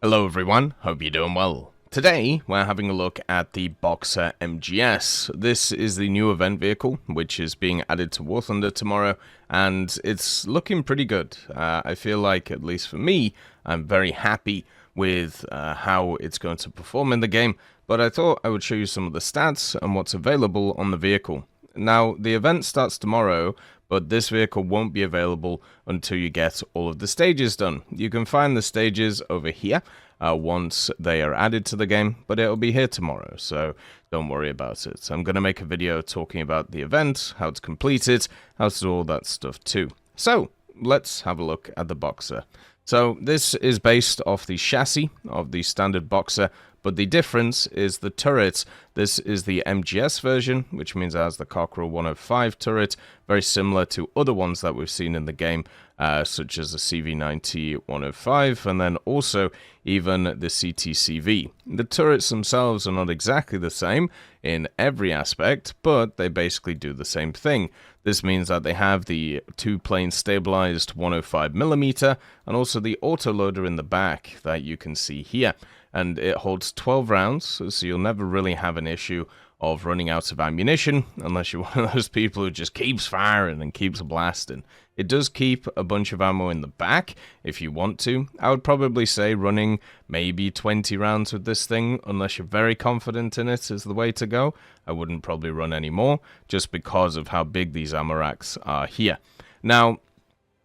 Hello everyone, hope you're doing well. Today, we're having a look at the Boxer MGS. This is the new event vehicle, which is being added to War Thunder tomorrow, and it's looking pretty good. I feel like, at least for me, I'm very happy with how it's going to perform in the game, but I thought I would show you some of the stats and what's available on the vehicle. Now, the event starts tomorrow, but this vehicle won't be available until you get all of the stages done. You can find the stages over here once they are added to the game, but it'll be here tomorrow, so don't worry about it. I'm going to make a video talking about the event, how to complete it, how to do all that stuff too. So, let's have a look at the Boxer. So, this is based off the chassis of the standard Boxer, but the difference is the turret. This is the MGS version, which means it has the Cockerel 105 turret, very similar to other ones that we've seen in the game, such as the CV90 105, and then also even the CTCV. The turrets themselves are not exactly the same in every aspect, but they basically do the same thing. This means that they have the two-plane stabilized 105mm and also the autoloader in the back that you can see here. And it holds 12 rounds, so you'll never really have an issue of running out of ammunition, unless you're one of those people who just keeps firing and keeps blasting. It does keep a bunch of ammo in the back, if you want to. I would probably say running maybe 20 rounds with this thing, unless you're very confident in it, is the way to go. I wouldn't probably run any more, just because of how big these ammo racks are here. Now,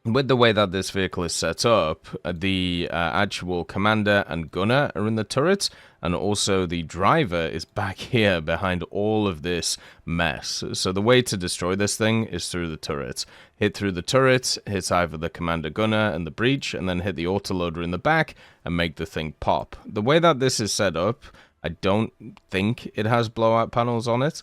with the way that this vehicle is set up, the actual commander and gunner are in the turret, and also the driver is back here behind all of this mess. So the way to destroy this thing is through the turret. Hit through the turret, hit either the commander gunner and the breach, and then hit the autoloader in the back and make the thing pop. The way that this is set up, I don't think it has blowout panels on it.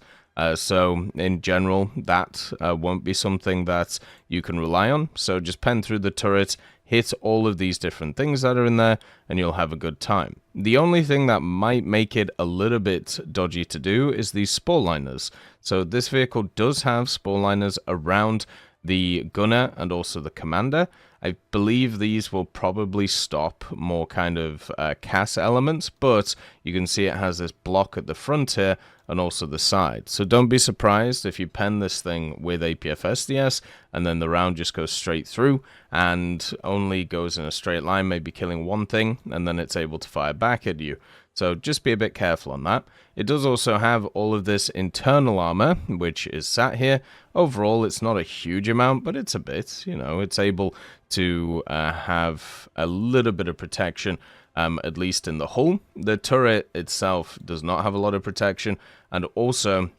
So, in general, that won't be something that you can rely on. So, just pen through the turret, hit all of these different things that are in there, and you'll have a good time. The only thing that might make it a little bit dodgy to do is these Spall Liners. So, this vehicle does have Spall Liners around the gunner and also the commander. I believe these will probably stop more kind of CAS elements, but you can see it has this block at the front here and also the side. So don't be surprised if you pen this thing with APF SDS and then the round just goes straight through and only goes in a straight line, maybe killing one thing, and then it's able to fire back at you. So just be a bit careful on that. It does also have all of this internal armor, which is sat here. Overall, it's not a huge amount, but it's a bit. You know, it's able to have a little bit of protection, at least in the hull. The turret itself does not have a lot of protection, and also,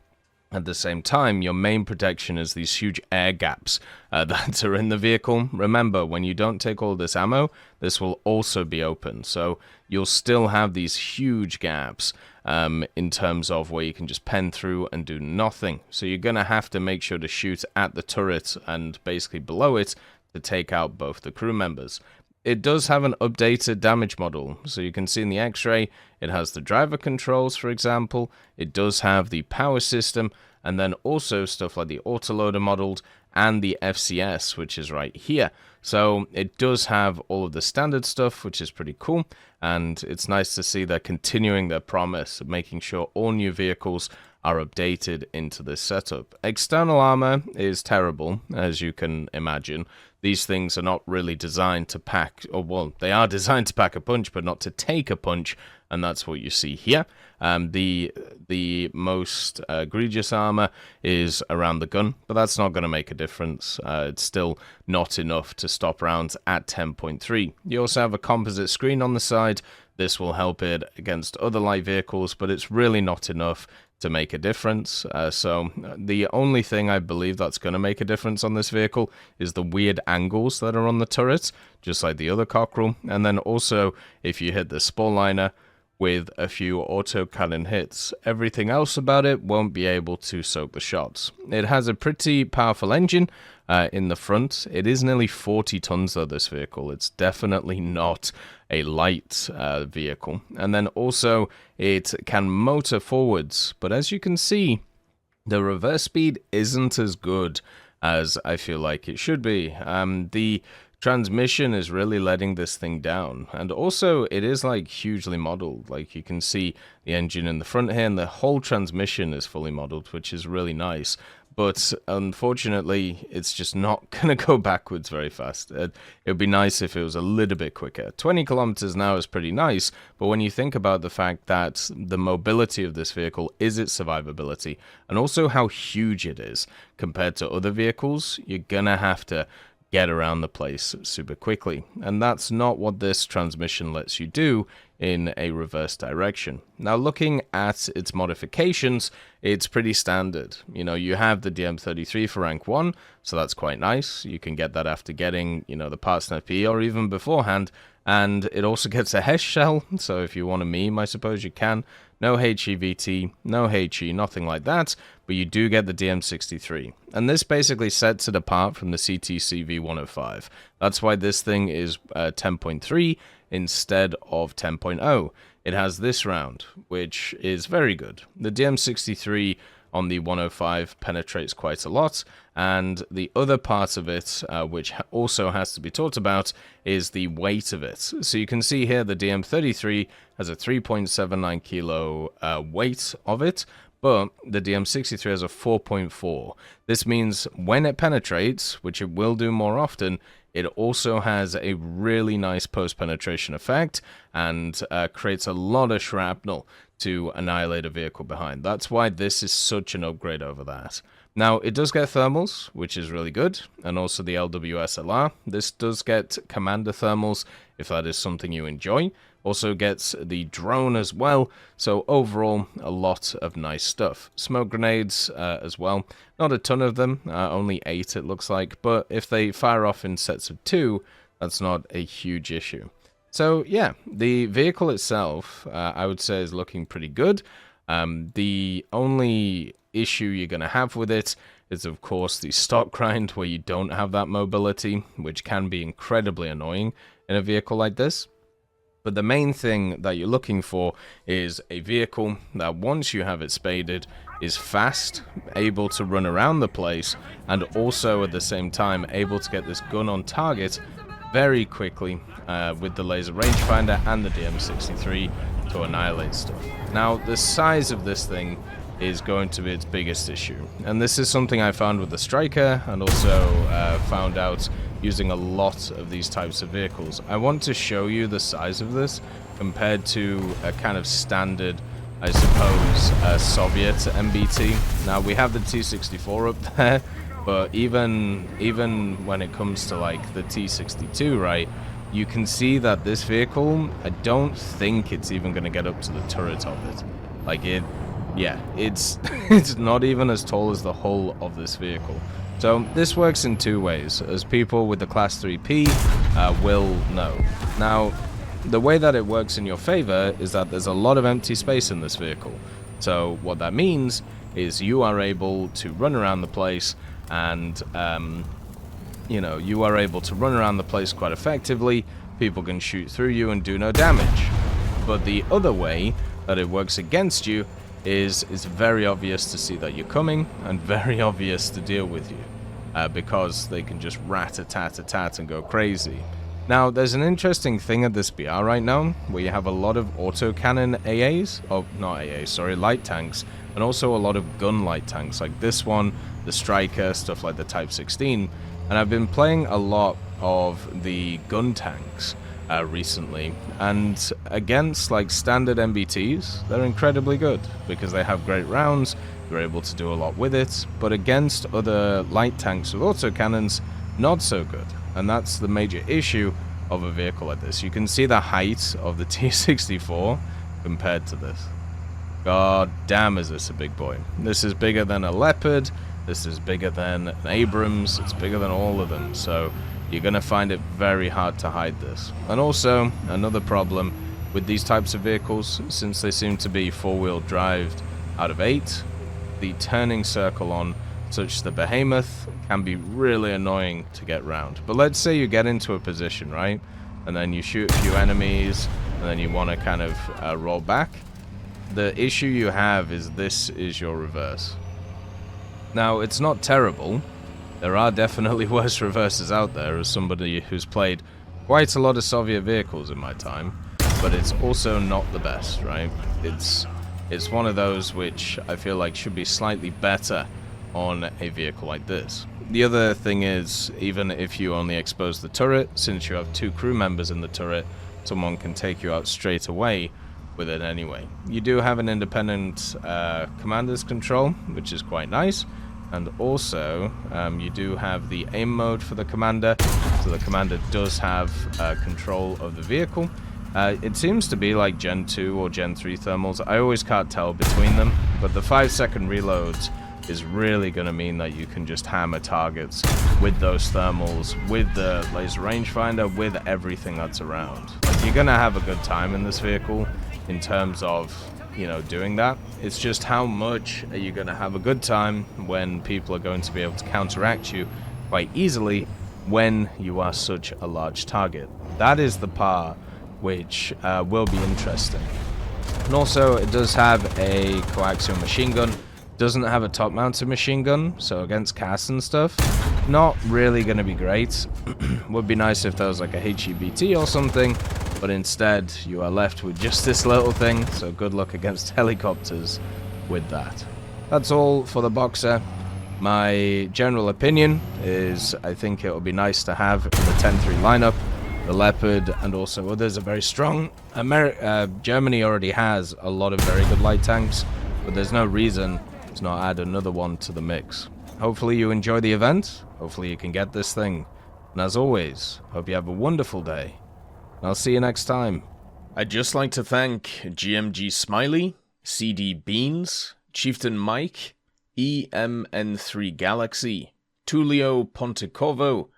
at the same time, your main protection is these huge air gaps that are in the vehicle. Remember, when you don't take all this ammo, this will also be open. So you'll still have these huge gaps in terms of where you can just pen through and do nothing. So you're going to have to make sure to shoot at the turret and basically below it to take out both the crew members. It does have an updated damage model, so you can see in the X-ray, it has the driver controls, for example, it does have the power system, and then also stuff like the autoloader modeled, and the FCS, which is right here. So it does have all of the standard stuff, which is pretty cool, and it's nice to see they're continuing their promise of making sure all new vehicles are updated into this setup. External armor is terrible, as you can imagine. These things are not really designed to pack, or well, they are designed to pack a punch, but not to take a punch, and that's what you see here. The most egregious armor is around the gun, but that's not going to make a difference. It's still not enough to stop rounds at 10.3. You also have a composite screen on the side. This will help it against other light vehicles, but it's really not enough to make a difference. So the only thing I believe that's going to make a difference on this vehicle is the weird angles that are on the turret, just like the other Cockerel. And then also, if you hit the Spall Liner with a few auto-cannon hits, everything else about it won't be able to soak the shots. It has a pretty powerful engine in the front. It is nearly 40 tons though, this vehicle. It's definitely not a light vehicle. And then also, it can motor forwards, but as you can see, the reverse speed isn't as good as I feel like it should be. The transmission is really letting this thing down. And also, it is like hugely modeled. Like you can see the engine in the front here, and the whole transmission is fully modeled, which is really nice. But unfortunately, it's just not going to go backwards very fast. It would be nice if it was a little bit quicker. 20 kilometers an hour is pretty nice, but when you think about the fact that the mobility of this vehicle is its survivability, and also how huge it is compared to other vehicles, you're going to have to get around the place super quickly. And that's not what this transmission lets you do in a reverse direction. Now, looking at its modifications, it's pretty standard. You know, you have the DM33 for rank 1, so that's quite nice. You can get that after getting, you know, the parts and FPE or even beforehand. And it also gets a HESH shell, so if you want a meme, I suppose you can. No HEVT, no HE, nothing like that, but you do get the DM63. And this basically sets it apart from the CTCV 105. That's why this thing is 10.3 instead of 10.0. It has this round, which is very good. The DM63 on the 105 penetrates quite a lot, and the other part of it, which also has to be talked about, is the weight of it. So you can see here the DM33 has a 3.79 kilo weight of it, but the DM63 has a 4.4. This means when it penetrates, which it will do more often, it also has a really nice post-penetration effect and creates a lot of shrapnel to annihilate a vehicle behind. That's why this is such an upgrade over that. Now, it does get thermals, which is really good, and also the LWSLR. This does get commander thermals, if that is something you enjoy. Also gets the drone as well, so overall, a lot of nice stuff. Smoke grenades as well. Not a ton of them, only 8 it looks like, but if they fire off in sets of 2, that's not a huge issue. So yeah, the vehicle itself, I would say, is looking pretty good. The only issue you're going to have with it is, of course, the stock grind, where you don't have that mobility, which can be incredibly annoying in a vehicle like this. But the main thing that you're looking for is a vehicle that, once you have it spaded, is fast, able to run around the place, and also at the same time able to get this gun on target very quickly with the laser rangefinder and the DM63 to annihilate stuff. Now, the size of this thing is going to be its biggest issue, and this is something I found with the Striker, and also found out using a lot of these types of vehicles. I want to show you the size of this compared to a kind of standard, I suppose, Soviet MBT. Now, we have the T64 up there, but even when it comes to like the T62, right, you can see that this vehicle, I don't think it's even going to get up to the turret of it. Like yeah, it's not even as tall as the hull of this vehicle. So this works in two ways, as people with the Class 3P will know. Now, the way that it works in your favor is that there's a lot of empty space in this vehicle. So what that means is you are able to run around the place, and you know, you are able to run around the place quite effectively. People can shoot through you and do no damage. But the other way that it works against you is it's very obvious to see that you're coming, and very obvious to deal with you, because they can just rat-a-tat-a-tat and go crazy. Now, there's an interesting thing at this BR right now, where you have a lot of autocannon AAs, oh, not AAs, sorry, light tanks, and also a lot of gun light tanks, like this one, the Striker, stuff like the Type 16, and I've been playing a lot of the gun tanks recently, and against like standard MBTs, they're incredibly good because they have great rounds, you're able to do a lot with it, but against other light tanks with autocannons, not so good. And that's the major issue of a vehicle like this. You can see the height of the T64 compared to this. God damn, is this a big boy. This is bigger than a Leopard, this is bigger than an Abrams, it's bigger than all of them, so you're going to find it very hard to hide this. And also, another problem with these types of vehicles, since they seem to be four-wheel drive out of 8, the turning circle on such the Behemoth can be really annoying to get round. But let's say you get into a position, right? And then you shoot a few enemies, and then you want to kind of roll back. The issue you have is this is your reverse. Now, it's not terrible, There are definitely worse reverses out there as somebody who's played quite a lot of Soviet vehicles in my time, but it's also not the best, right? It's one of those which I feel like should be slightly better on a vehicle like this. The other thing is, even if you only expose the turret, since you have 2 crew members in the turret, someone can take you out straight away with it anyway. You do have an independent commander's control, which is quite nice. And also, you do have the aim mode for the commander, so the commander does have control of the vehicle. It seems to be like Gen 2 or Gen 3 thermals. I always can't tell between them, but the 5-second reloads is really going to mean that you can just hammer targets with those thermals, with the laser rangefinder, with everything that's around. Like, you're going to have a good time in this vehicle in terms of, you know, doing that. It's just how much are you going to have a good time when people are going to be able to counteract you quite easily when you are such a large target. That is the part which will be interesting. And also, it does have a coaxial machine gun. Doesn't have a top-mounted machine gun, so against casts and stuff, not really going to be great. Would be nice if there was like a HEBT or something, but instead you are left with just this little thing, so good luck against helicopters with that. That's all for the Boxer. My general opinion is I think it would be nice to have in the 10-3 lineup. The Leopard and also others are very strong. Germany already has a lot of very good light tanks, but there's no reason to not add another one to the mix. Hopefully you enjoy the event. Hopefully you can get this thing. And as always, hope you have a wonderful day. I'll see you next time. I'd just like to thank GMG Smiley, CD Beans, Chieftain Mike, EMN3 Galaxy, Tulio Pontecorvo,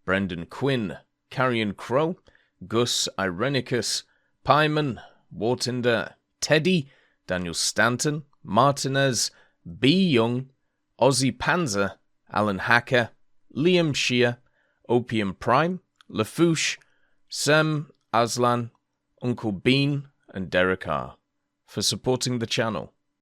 Brendan Quinn, Carrion Crow, Gus Irenicus, Pyman, Wartinder, Teddy, Daniel Stanton, Martinez, B. Young, Ozzy Panzer, Alan Hacker, Liam Shear, Opium Prime, Lafouche, Sem, Aslan, Uncle Bean, and Derek R. for supporting the channel.